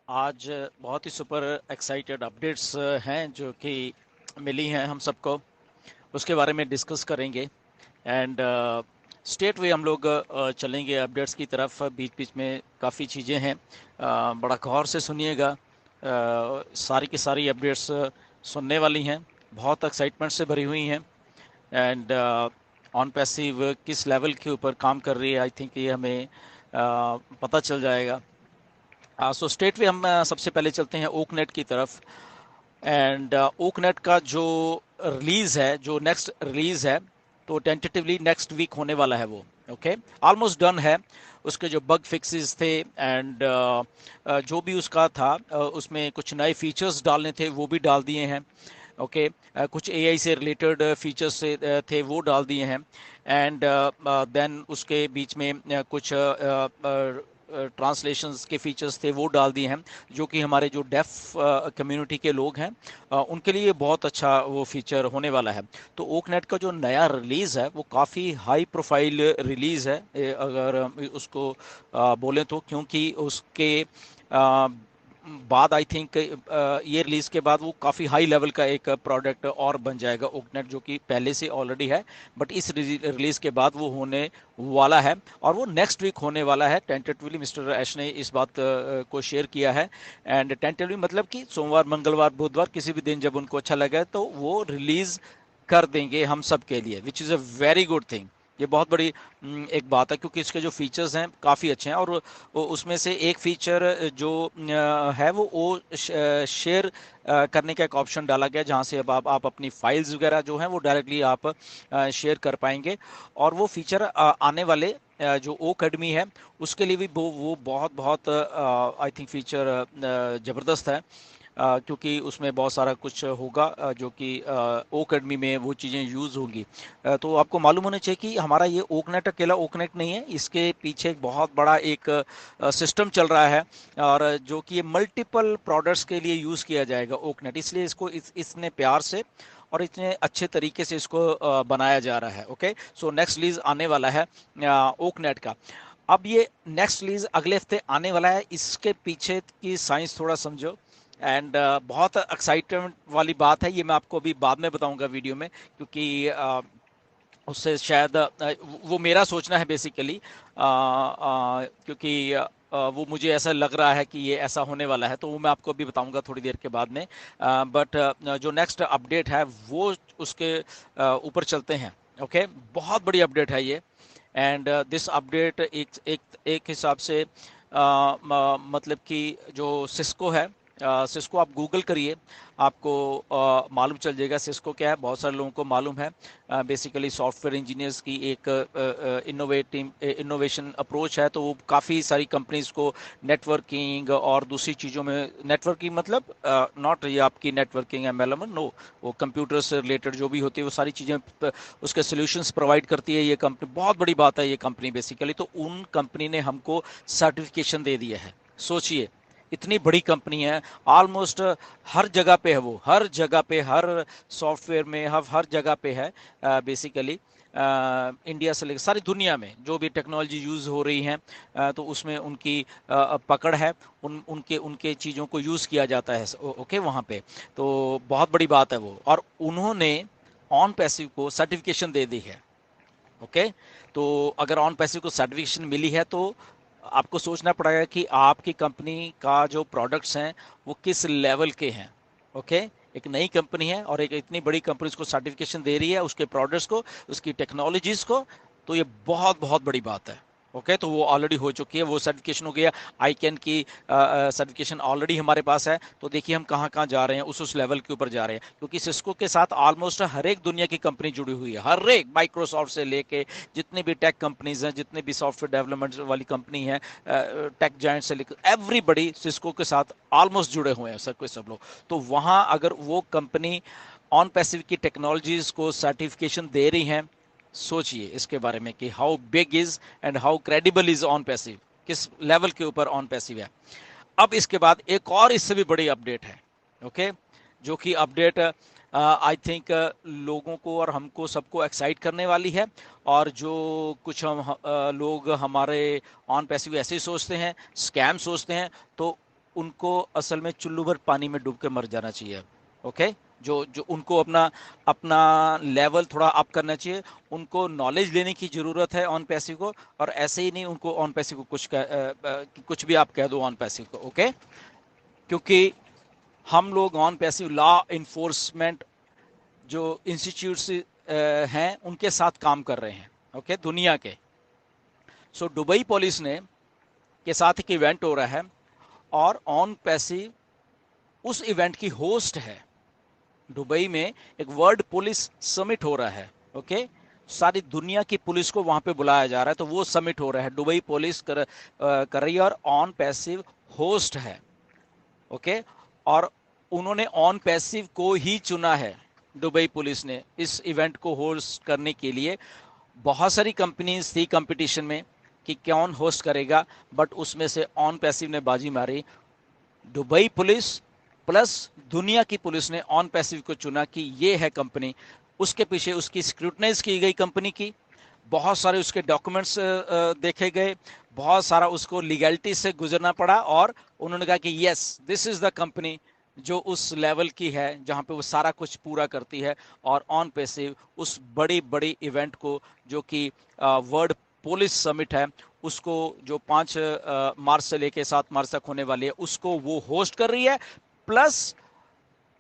आज बहुत ही super excited updates हैं जो कि मिली हैं हम सबको। उसके बारे में डिस्कस करेंगे। एंड स्टेट वे हम लोग चलेंगे अपडेट्स की तरफ। बीच बीच में काफ़ी चीज़ें हैं। बड़ा गौर से सुनिएगा। सारी की सारी अपडेट्स सुनने वाली हैं। बहुत एक्साइटमेंट से भरी हुई हैं। एंड ऑन पैसिव किस लेवल के ऊपर काम कर रही है, आई थिंक ये हमें पता चल जाएगा। सो स्टेट वे हम सबसे पहले चलते हैं ओकनेट की तरफ। एंड ओकनेट का जो रिलीज है, जो नेक्स्ट रिलीज है, तो टेंटेटिवली नेक्स्ट वीक होने वाला है वो। ओके, ऑलमोस्ट डन है। उसके जो बग फिक्सेस थे एंड जो भी उसका था, उसमें कुछ नए फीचर्स डालने थे वो भी डाल दिए हैं। ओके, कुछ एआई से रिलेटेड फीचर्स से थे वो डाल दिए हैं। एंड देन उसके बीच में कुछ ट्रांसलेशंस के फीचर्स थे वो डाल दिए हैं, जो कि हमारे जो डेफ कम्युनिटी के लोग हैं उनके लिए बहुत अच्छा वो फीचर होने वाला है। तो ओकनेट का जो नया रिलीज़ है वो काफ़ी हाई प्रोफाइल रिलीज़ है, अगर उसको बोलें तो, क्योंकि उसके अ, बाद आई थिंक ये रिलीज के बाद वो काफ़ी हाई लेवल का एक प्रोडक्ट और बन जाएगा ओकनेट, जो कि पहले से ऑलरेडी है, बट इस रिलीज के बाद वो होने वाला है। और वो नेक्स्ट वीक होने वाला है टेंटेटिवली। मिस्टर ऐश ने इस बात को शेयर किया है। एंड टेंटेटिवली मतलब कि सोमवार, मंगलवार, बुधवार, किसी भी दिन जब उनको अच्छा लगे तो वो रिलीज कर देंगे हम सब के लिए, which is a very good thing. ये बहुत बड़ी एक बात है, क्योंकि इसके जो फीचर्स हैं काफ़ी अच्छे हैं। और उसमें से एक फीचर जो है वो शेयर करने का एक ऑप्शन डाला गया, जहाँ से अब आप अपनी फाइल्स वगैरह जो हैं वो डायरेक्टली आप शेयर कर पाएंगे। और वो फीचर आने वाले जो ओ अकेडमी है उसके लिए भी वो बहुत बहुत आई थिंक फीचर ज़बरदस्त है। क्योंकि उसमें बहुत सारा कुछ होगा जो कि ओ अकेडमी में वो चीज़ें यूज़ होंगी। तो आपको मालूम होना चाहिए कि हमारा ये ओकनेट अकेला ओकनेट नहीं है, इसके पीछे एक बहुत बड़ा एक सिस्टम चल रहा है। और जो कि ये मल्टीपल प्रोडक्ट्स के लिए यूज़ किया जाएगा ओकनेट, इसलिए इसको इसने प्यार से और इतने अच्छे तरीके से इसको बनाया जा रहा है। ओके, सो नेक्स्ट रिलीज आने वाला है ओकनेट का। अब ये नेक्स्ट रिलीज अगले हफ्ते आने वाला है, इसके पीछे की साइंस थोड़ा समझो। एंड बहुत एक्साइटमेंट वाली बात है, ये मैं आपको अभी बाद में बताऊंगा वीडियो में, क्योंकि उससे शायद वो मेरा सोचना है बेसिकली, क्योंकि वो मुझे ऐसा लग रहा है कि ये ऐसा होने वाला है, तो वो मैं आपको अभी बताऊंगा थोड़ी देर के बाद में। बट जो नेक्स्ट अपडेट है वो उसके ऊपर चलते हैं। ओके, बहुत बड़ी अपडेट है ये। एंड दिस अपडेट एक एक एक हिसाब से मतलब कि जो सिस्को है, सिस्को आप गूगल करिए, आपको मालूम चल जाएगा सिस्को क्या है। बहुत सारे लोगों को मालूम है। बेसिकली सॉफ्टवेयर इंजीनियर्स की एक इनोवेशन अप्रोच है, तो वो काफ़ी सारी कंपनीज को नेटवर्किंग और दूसरी चीज़ों में, नेटवर्किंग मतलब नॉट ये आपकी नेटवर्किंग एमएलएम, नो, वो कंप्यूटर से रिलेटेड जो भी होती है वो सारी चीज़ें उसके सॉल्यूशंस प्रोवाइड करती है ये कंपनी। बहुत बड़ी बात है ये कंपनी बेसिकली। तो उन कंपनी ने हमको सर्टिफिकेशन दे दिया है। सोचिए, इतनी बड़ी कंपनी है, ऑलमोस्ट हर जगह पे है वो, हर जगह पे, हर सॉफ्टवेयर में, हर जगह पे है बेसिकली। इंडिया से लेकर सारी दुनिया में जो भी टेक्नोलॉजी यूज़ हो रही है, तो उसमें उनकी पकड़ है। उनके उनके चीज़ों को यूज़ किया जाता है। ओके, वहाँ पे तो बहुत बड़ी बात है वो। और उन्होंने ऑन पैसिव को सर्टिफिकेशन दे दी है। ओके, तो अगर ऑन पैसिव को सर्टिफिकेशन मिली है तो आपको सोचना पड़ेगा कि आपकी कंपनी का जो प्रोडक्ट्स हैं वो किस लेवल के हैं। ओके, एक नई कंपनी है और एक इतनी बड़ी कंपनी उसको सर्टिफिकेशन दे रही है, उसके प्रोडक्ट्स को, उसकी टेक्नोलॉजीज को, तो ये बहुत बहुत बड़ी बात है। ओके, तो वो ऑलरेडी हो चुकी है, वो सर्टिफिकेशन हो गया। आई कैन की सर्टिफिकेशन ऑलरेडी हमारे पास है। तो देखिए हम कहाँ कहाँ जा रहे हैं, उस लेवल के ऊपर जा रहे हैं, क्योंकि सिस्को के साथ ऑलमोस्ट हर एक दुनिया की कंपनी जुड़ी हुई है। हर एक, माइक्रोसॉफ्ट से लेके जितने भी टेक कंपनीज हैं, जितने भी सॉफ्टवेयर डेवलपमेंट वाली कंपनी है, टेक जायंट से लेकर एवरीबडी सिस्को के साथ ऑलमोस्ट जुड़े हुए हैं सब लोग। तो वहाँ अगर वो कंपनी ऑन पैसिव की टेक्नोलॉजीज को सर्टिफिकेशन दे रही हैं, सोचिए इसके बारे में कि how big is and how credible is on passive, किस लेवल के ऊपर ऑन पैसिव है। अब इसके बाद एक और इससे भी बड़ी अपडेट है। ओके, जो कि अपडेट आई थिंक लोगों को और हमको सबको एक्साइट करने वाली है। और जो कुछ लोग हमारे ऑन पैसिव ऐसे ही सोचते हैं, स्कैम सोचते हैं, तो उनको असल में चुल्लू भर पानी में डूब के मर जाना चाहिए। ओके, जो जो उनको अपना अपना लेवल थोड़ा अप करना चाहिए। उनको नॉलेज लेने की ज़रूरत है ऑन पैसिव को, और ऐसे ही नहीं उनको ऑन पैसिव को कुछ भी आप कह दो ऑन पैसिव को। ओके, क्योंकि हम लोग ऑन पैसिव लॉ इन्फोर्समेंट जो इंस्टीट्यूट्स हैं उनके साथ काम कर रहे हैं। ओके, दुनिया के। सो दुबई पुलिस ने के साथ एक इवेंट हो रहा है, और ऑन पैसिव उस इवेंट की होस्ट है। दुबई में एक वर्ल्ड पुलिस समिट हो रहा है। ओके, सारी दुनिया की पुलिस को वहां पे बुलाया जा रहा है, तो वो समिट हो रहा है, दुबई पुलिस कर रही है, और ऑन पैसिव होस्ट है। ओके, और उन्होंने ऑन पैसिव को ही चुना है, दुबई पुलिस ने, इस इवेंट को होस्ट करने के लिए। बहुत सारी कंपनीज थी कंपटीशन में कि कौन होस्ट करेगा, बट उसमें से ऑन पैसिव ने बाजी मारी। दुबई पुलिस प्लस दुनिया की पुलिस ने ऑन पैसिव को चुना कि ये है कंपनी। उसके पीछे उसकी स्क्रूटनाइज की गई कंपनी की, बहुत सारे उसके डॉक्यूमेंट्स देखे गए, बहुत सारा उसको लीगैलिटी से गुजरना पड़ा, और उन्होंने कहा कि yes this is the company जो उस लेवल की है जहां पे वो सारा कुछ पूरा करती है। और ऑन पैसिव उस बड़ी बड़ी इवेंट को, जो कि वर्ल्ड पुलिस समिट है, उसको जो 5 मार्च से लेके 7 मार्च तक होने वाली है, उसको वो होस्ट कर रही है, प्लस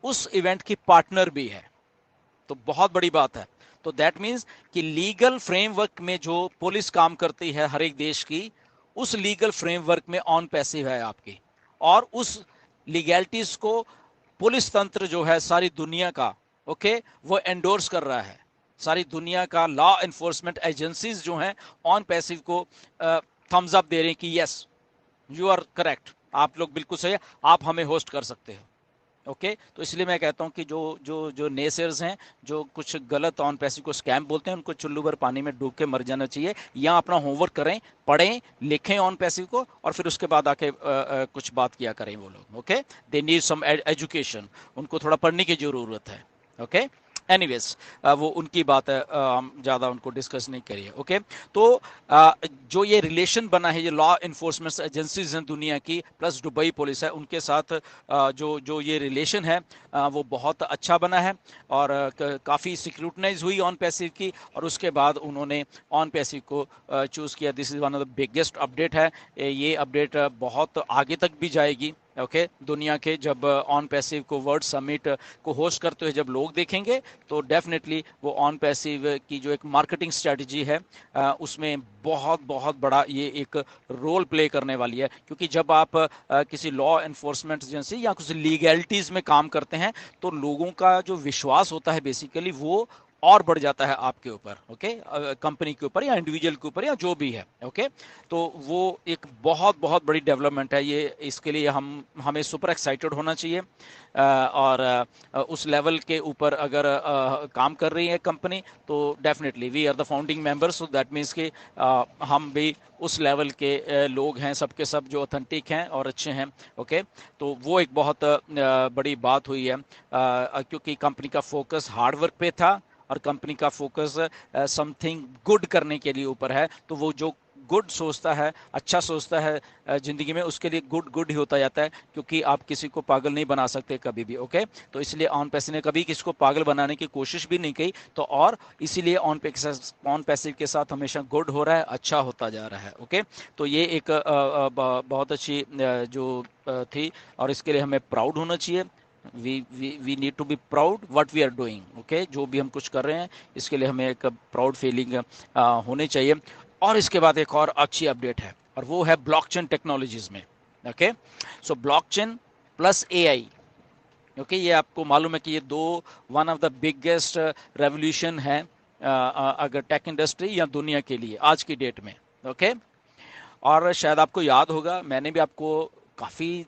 उस इवेंट की पार्टनर भी है। तो बहुत बड़ी बात है। तो दैट मीन्स कि लीगल फ्रेमवर्क में जो पुलिस काम करती है हर एक देश की, उस लीगल फ्रेमवर्क में ऑन पैसिव है आपकी, और उस लीगैलिटीज को पुलिस तंत्र जो है सारी दुनिया का, ओके, वो एंडोर्स कर रहा है। सारी दुनिया का लॉ एनफोर्समेंट एजेंसीज जो हैं ऑन पैसिव को थम्स अप दे रहे हैं कि यस यू आर करेक्ट, आप लोग बिल्कुल सही है, आप हमें होस्ट कर सकते हो। ओके, तो इसलिए मैं कहता हूं कि जो जो जो नेसर्स हैं, जो कुछ गलत ऑन पैसिव को स्कैम बोलते हैं, उनको चुल्लू भर पानी में डूब के मर जाना चाहिए, या अपना होमवर्क करें, पढ़ें, लिखें ऑन पैसिव को, और फिर उसके बाद आके कुछ बात किया करें वो लोग। Okay, they need some education, उनको थोड़ा पढ़ने की जरूरत है। ओके, एनीवेज, वो उनकी बात है, हम ज़्यादा उनको डिस्कस नहीं करिए। ओके, तो जो ये रिलेशन बना है, ये लॉ इन्फोर्समेंट एजेंसीज हैं दुनिया की प्लस दुबई पुलिस है, उनके साथ जो जो ये रिलेशन है वो बहुत अच्छा बना है, और काफ़ी सिक्रूटनाइज हुई ऑन पैसिव की, और उसके बाद उन्होंने ऑन पैसिव को चूज़ किया। This is one of the biggest update है। ये अपडेट बहुत आगे तक भी जाएगी। ओके, दुनिया के जब ऑन पैसिव को वर्ल्ड समिट को होस्ट करते हुए जब लोग देखेंगे, तो डेफिनेटली वो ऑन पैसिव की जो एक मार्केटिंग स्ट्रेटजी है उसमें बहुत बहुत बड़ा ये एक रोल प्ले करने वाली है। क्योंकि जब आप किसी लॉ एनफोर्समेंट एजेंसी या कुछ लीगैलिटीज में काम करते हैं, तो लोगों का जो विश्वास होता है बेसिकली वो और बढ़ जाता है आपके ऊपर। ओके, कंपनी के ऊपर या इंडिविजुअल के ऊपर या जो भी है। ओके, तो वो एक बहुत बहुत बड़ी डेवलपमेंट है ये। इसके लिए हमें सुपर एक्साइटेड होना चाहिए, और उस लेवल के ऊपर अगर काम कर रही है कंपनी, तो definitely we are the founding members, so that means कि हम भी उस लेवल के लोग हैं, सबके सब जो ऑथेंटिक हैं और अच्छे हैं। ओके, तो वो एक बहुत बड़ी बात हुई है, क्योंकि कंपनी का फोकस हार्ड वर्क पे था, और कंपनी का फोकस समथिंग गुड करने के लिए ऊपर है। तो वो जो गुड सोचता है, अच्छा सोचता है जिंदगी में, उसके लिए गुड गुड ही होता जाता है, क्योंकि आप किसी को पागल नहीं बना सकते कभी भी। ओके, तो इसलिए ऑन पैसिव ने कभी किसी को पागल बनाने की कोशिश भी नहीं की, तो और इसीलिए ऑन पैसिव के साथ हमेशा गुड हो रहा है, अच्छा होता जा रहा है। ओके, तो ये एक बहुत अच्छी जो थी, और इसके लिए हमें प्राउड होना चाहिए। We need to be proud what we are doing. Okay, जो भी हम कुछ कर रहे हैं, इसके लिए हमें एक प्राउड फीलिंग होनी चाहिए। और इसके बाद एक और अच्छी अपडेट है, और वो है ब्लॉकचेन टेक्नोलॉजीज में। ओके, सो ब्लॉकचेन प्लस एआई। ओके, ये आपको मालूम है कि ये दो one of the biggest revolution है अगर टेक इंडस्ट्री या दुनिया के लिए आज की डेट में। ओके, और शायद आपको याद होगा, मैंने भी आपको काफ़ी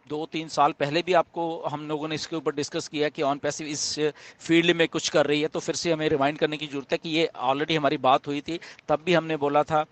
2-3 साल पहले भी आपको हम लोगों ने इसके ऊपर डिस्कस किया कि ऑन पैसिव इस फील्ड में कुछ कर रही है, तो फिर से हमें रिमाइंड करने की जरूरत है कि ये ऑलरेडी हमारी बात हुई थी। तब भी हमने बोला था,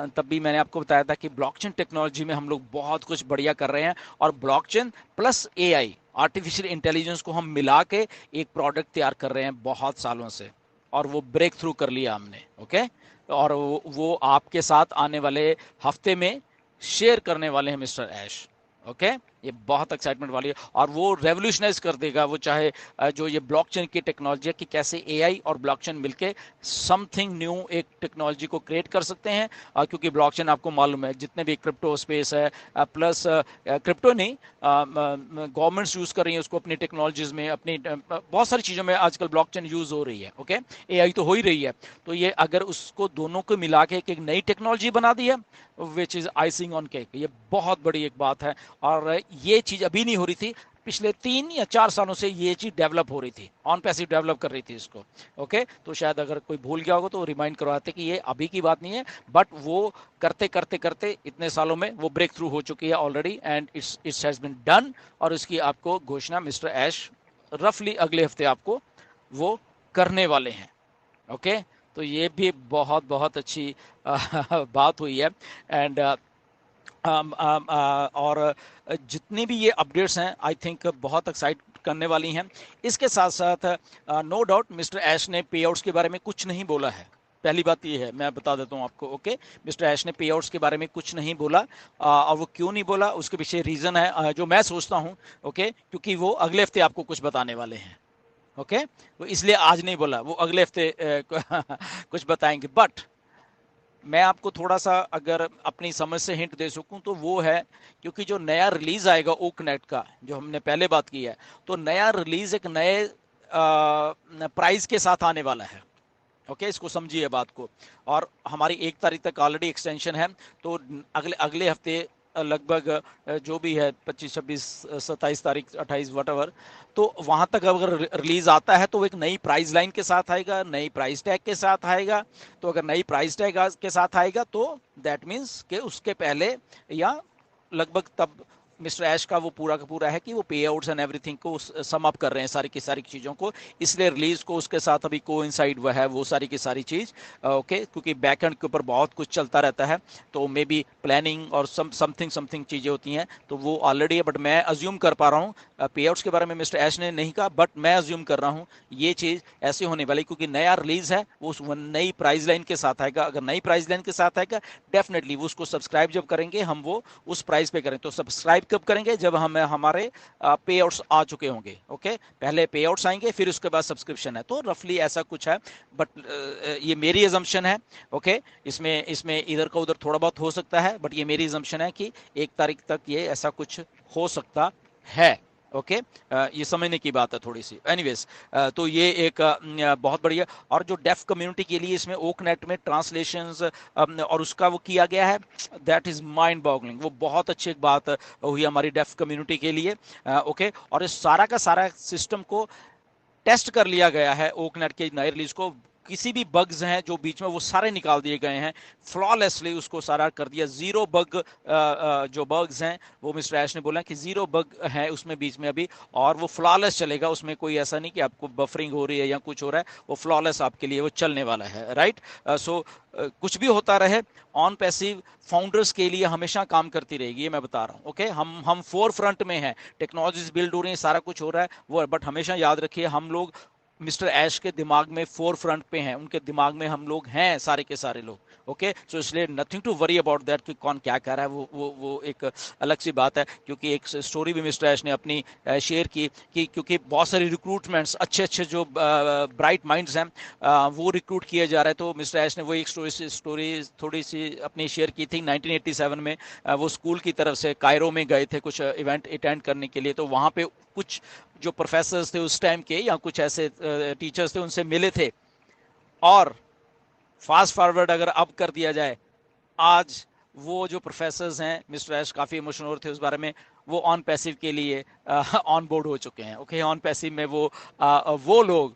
तब भी मैंने आपको बताया था कि ब्लॉकचेन टेक्नोलॉजी में हम लोग बहुत कुछ बढ़िया कर रहे हैं, और blockchain plus AI, artificial intelligence को हम मिला के एक प्रोडक्ट तैयार कर रहे हैं बहुत सालों से, और वो ब्रेक थ्रू कर लिया हमने। ओके, और वो आपके साथ आने वाले हफ्ते में शेयर करने वाले हैं मिस्टर ऐश। ओके, ये बहुत एक्साइटमेंट वाली है और वो रेवोल्यूशनाइज कर देगा। वो चाहे जो ये ब्लॉकचेन की टेक्नोलॉजी है कि कैसे एआई और ब्लॉकचेन मिलके समथिंग न्यू एक टेक्नोलॉजी को क्रिएट कर सकते हैं। क्योंकि ब्लॉकचेन आपको मालूम है जितने भी क्रिप्टो स्पेस है, प्लस क्रिप्टो नहीं, गवर्नमेंट्स यूज कर रही हैं उसको अपनी टेक्नोलॉजीज में, अपनी बहुत सारी चीज़ों में आजकल ब्लॉकचेन यूज हो रही है। ओके, एआई तो हो ही रही है। तो ये अगर उसको दोनों को मिला के एक नई टेक्नोलॉजी बना दी है, which is icing on cake, ये बहुत बड़ी एक बात है। और ये चीज़ अभी नहीं हो रही थी, पिछले 3 या 4 सालों से ये चीज डेवलप हो रही थी, ऑन पैसिव डेवलप कर रही थी इसको। ओके, तो शायद अगर कोई भूल गया होगा तो रिमाइंड करवाते कि ये अभी की बात नहीं है, बट वो करते करते करते इतने सालों में वो ब्रेक थ्रू हो चुकी है already, and it's has been done. और इसकी आपको घोषणा मिस्टर ऐश रफली अगले हफ्ते आपको वो करने वाले हैं। ओके, तो ये भी बहुत बहुत अच्छी बात हुई है। एंड और जितनी भी ये अपडेट्स हैं आई थिंक बहुत एक्साइट करने वाली हैं। इसके साथ साथ नो डाउट मिस्टर ऐश ने पे आउट्स के बारे में कुछ नहीं बोला है। पहली बात ये है, मैं बता देता हूँ आपको। ओके, मिस्टर ऐश ने पे आउट्स के बारे में कुछ नहीं बोला। और वो क्यों नहीं बोला उसके पीछे रीज़न है जो मैं सोचता हूँ। ओके, क्योंकि वो अगले हफ्ते आपको कुछ बताने वाले हैं। ओके, तो इसलिए आज नहीं बोला, वो अगले हफ्ते कुछ बताएंगे। बट मैं आपको थोड़ा सा अगर अपनी समझ से हिंट दे सकूं तो वो है, क्योंकि जो नया रिलीज आएगा ओकनेट का, जो हमने पहले बात की है, तो नया रिलीज एक नए प्राइस के साथ आने वाला है। ओके, इसको समझिए बात को। और हमारी 1 तारीख तक ऑलरेडी एक्सटेंशन है, तो अगले अगले हफ्ते लगभग जो भी है 25, 26, 27 तारीख, 28 वट, तो वहां तक अगर रिलीज आता है तो वो एक नई प्राइस लाइन के साथ आएगा, नई प्राइस टैग के साथ आएगा। तो अगर नई प्राइस टैग के साथ आएगा तो दैट मीन्स कि उसके पहले या लगभग तब मिस्टर ऐश का वो पूरा का पूरा है कि वो पे आउट्स एंड एवरीथिंग को सम अप कर रहे हैं, सारी की सारी चीज़ों को, इसलिए रिलीज को उसके साथ अभी कोइंसाइड हुआ है वो सारी की सारी चीज़। ओके, क्योंकि बैक एंड के ऊपर बहुत कुछ चलता रहता है, तो मे बी प्लानिंग और समथिंग समथिंग चीज़ें होती हैं, तो वो ऑलरेडी है। बट मैं अज्यूम कर पा रहा हूँ, पे आउट्स के बारे में मिस्टर ऐश ने नहीं कहा, बट मैं अज्यूम कर रहा हूँ ये चीज़ ऐसे होने वाली, क्योंकि नया रिलीज है वो उस नई प्राइस लाइन के साथ आएगा। अगर नई प्राइस लाइन के साथ आएगा डेफिनेटली वो उसको सब्सक्राइब जब करेंगे हम वो उस प्राइस पे करें। तो सब्सक्राइब कब करेंगे? जब हमें हमारे पे आउट्स आ चुके होंगे। ओके, पहले पे आउट्स आएंगे फिर उसके बाद सब्सक्रिप्शन है, तो रफली ऐसा कुछ है। बट ये मेरी एजम्पशन है। ओके, इसमें इसमें इधर का उधर थोड़ा बहुत हो सकता है, बट ये मेरी एजम्पशन है कि 1 तारीख तक ये ऐसा कुछ हो सकता है। ओके, ये समझने की बात है थोड़ी सी। एनीवेज, तो ये एक बहुत बढ़िया। और जो डेफ कम्युनिटी के लिए इसमें ओकनेट में ट्रांसलेशंस और उसका वो किया गया है, दैट इज माइंड बॉगलिंग। वो बहुत अच्छी एक बात हुई हमारी डेफ कम्युनिटी के लिए। ओके, और इस सारा का सारा सिस्टम को टेस्ट कर लिया गया है ओकनेट के नए रिलीज को। किसी भी बग्स हैं जो बीच में वो सारे निकाल दिए गए हैं, फ्लॉलेसली उसको सारा कर दिया, जीरो बग। जो बग्स हैं वो मिस्टर ऐश ने बोला कि जीरो बग है उसमें बीच में अभी, और वो फ्लॉलेस चलेगा, उसमें कोई ऐसा नहीं कि आपको बफरिंग हो रही है या कुछ हो रहा है, वो फ्लॉलेस आपके लिए वो चलने वाला है। राइट, सो कुछ भी होता रहे, ऑन पैसिव फाउंडर्स के लिए हमेशा काम करती रहेगी, ये मैं बता रहा हूँ। ओके, हम फोर फ्रंट में हैं, टेक्नोलॉजीज बिल्ड हो रही हैं, सारा कुछ हो रहा है वो, बट हमेशा याद रखिए हम लोग मिस्टर ऐश के दिमाग में फोर फ्रंट पे हैं, उनके दिमाग में हम लोग हैं सारे के सारे लोग। ओके, सो इसलिए nothing to worry about that कि कौन क्या कह रहा है, वो एक अलग सी बात है। क्योंकि एक स्टोरी भी मिस्टर ऐश ने अपनी शेयर की कि क्योंकि बहुत सारी रिक्रूटमेंट्स, अच्छे अच्छे जो ब्राइट माइंड्स हैं वो रिक्रूट किए जा रहे हैं। तो मिस्टर ऐश ने वो एक स्टोरी थोड़ी सी अपनी शेयर की थी। 1987 में वो स्कूल की तरफ से कायरो में गए थे कुछ इवेंट अटेंड करने के लिए, तो वहाँ पे कुछ जो प्रोफेसर्स थे उस टाइम के या कुछ ऐसे टीचर्स थे उनसे मिले थे। और फास्ट फॉरवर्ड अगर अब कर दिया जाए, आज वो जो प्रोफेसर्स हैं, मिस्टर ऐश काफ़ी इमोशनल हो रहे थे उस बारे में, वो ऑन पैसिव के लिए ऑन बोर्ड हो चुके हैं। ओके, ऑन पैसिव में वो लोग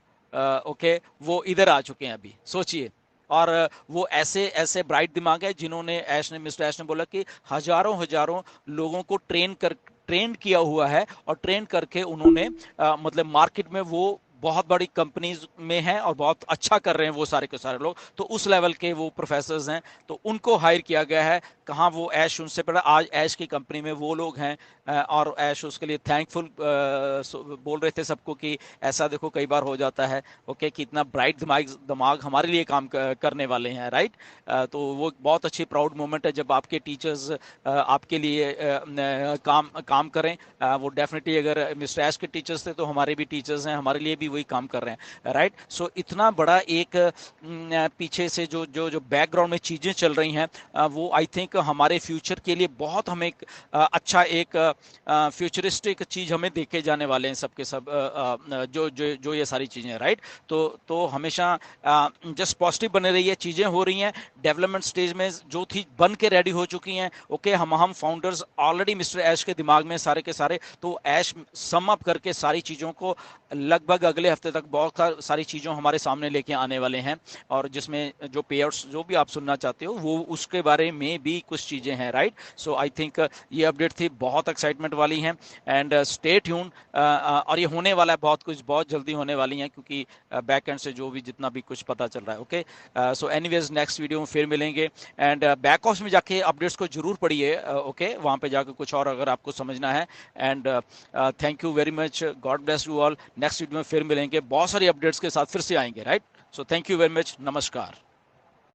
ओके वो इधर आ चुके हैं अभी, सोचिए। और वो ऐसे ऐसे ब्राइट दिमाग है जिन्होंने मिस्टर ऐश ने बोला कि हजारों हजारों लोगों को ट्रेन किया हुआ है, और ट्रेन करके उन्होंने मतलब मार्केट में वो बहुत बड़ी कंपनीज में हैं और बहुत अच्छा कर रहे हैं वो सारे के सारे लोग। तो उस लेवल के वो प्रोफेसर्स हैं, तो उनको हायर किया गया है कहाँ वो ऐश उनसे पड़ा, आज ऐश की कंपनी में वो लोग हैं, और ऐश उसके लिए थैंकफुल बोल रहे थे सबको कि ऐसा देखो कई बार हो जाता है, ओके, कि इतना ब्राइट दिमाग दिमाग हमारे लिए काम करने वाले हैं, राइट। तो वो बहुत अच्छी प्राउड मोमेंट है जब आपके टीचर्स आपके लिए काम काम करें। वो डेफिनेटली, अगर मिस्टर एस के टीचर्स थे तो हमारे भी टीचर्स हैं, हमारे लिए भी वही काम कर रहे हैं, राइट। सो इतना बड़ा एक पीछे से जो जो जो बैकग्राउंड में चीज़ें चल रही हैं, वो आई थिंक हमारे फ्यूचर के लिए बहुत हमें अच्छा एक फ्यूचरिस्टिक चीज़ हमें देखे जाने वाले हैं सबके सब, जो जो जो ये सारी चीज़ें, राइट। तो हमेशा जस्ट पॉजिटिव बने रहिए, चीज़ें हो रही हैं डेवलपमेंट स्टेज में, जो थी बन के रेडी हो चुकी हैं, ओके। हम फाउंडर्स ऑलरेडी मिस्टर ऐश के दिमाग में सारे के सारे, तो ऐश सम अप करके सारी चीज़ों को लगभग अगले हफ्ते तक बहुत सारी चीज़ों हमारे सामने लेके आने वाले हैं, और जिसमें जो पेआउट्स जो भी आप सुनना चाहते हो वो उसके बारे में भी कुछ चीज़ें हैं, राइट। सो आई थिंक ये अपडेट थी, बहुत एक्साइटमेंट वाली हैं, एंड स्टे ट्यून। और ये होने वाला है, बहुत कुछ बहुत जल्दी होने वाली हैं, क्योंकि बैक एंड से जो भी जितना भी कुछ पता चल रहा है, okay. So anyways next video में फिर मिलेंगे, एंड बैक ऑफ में जाके अपडेट्स को जरूर पढ़िए, ओके, वहाँ पे जाकर कुछ और अगर आपको समझना है। And thank you very much, God bless you all. Next video में फिर मिलेंगे, बहुत सारी अपडेट्स के साथ फिर से आएंगे, right. So thank you very much, नमस्कार।